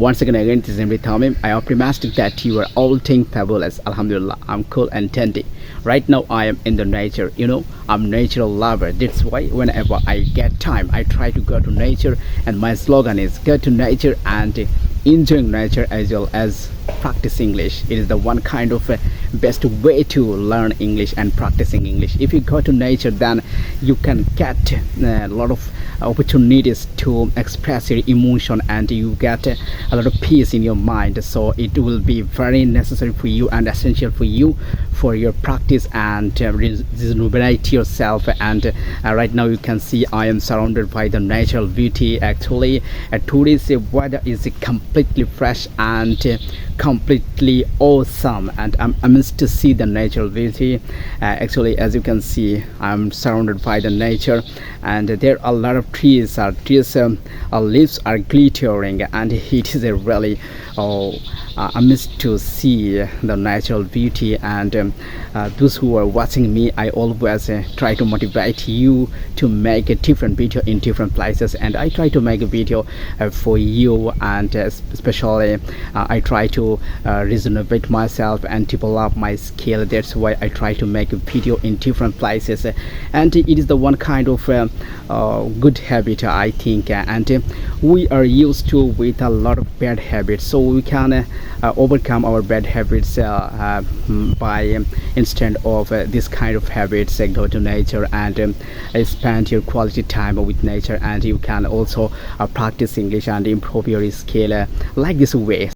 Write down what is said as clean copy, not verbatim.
Once again, this is Md Tamim. I optimistic that you are all thing fabulous. Alhamdulillah, I'm cool and dandy. Right now, I am in the nature. I'm natural lover. That's why whenever I get time, I try to go to nature. And my slogan is go to nature and enjoying nature as well as practice English. It is the one kind of best way to learn English and practicing English. If you go to nature, then you can get a lot of opportunities to express your emotion, and you get a lot of peace in your mind. So it will be very necessary for you and essential for you for your practice and rejuvenate yourself. And right now you can see I am surrounded by the natural beauty. Actually, today's weather is completely fresh and completely awesome, and I'm amazed to see the natural beauty. Actually, as you can see, I'm surrounded by the nature, and there are a lot of trees. Leaves are glittering, and it is a really amazed to see the natural beauty. And those who are watching me, I always try to motivate you to make a different video in different places, and I try to make a video for you, and especially I try to rejuvenate myself and develop my skill. That's why I try to make a video in different places, and it is the one kind of good habit, I think. And we are used to with a lot of bad habits, so we can overcome our bad habits by instead of this kind of habits. Go to nature and spend your quality time with nature, and you can also practice English and improve your skill like this way.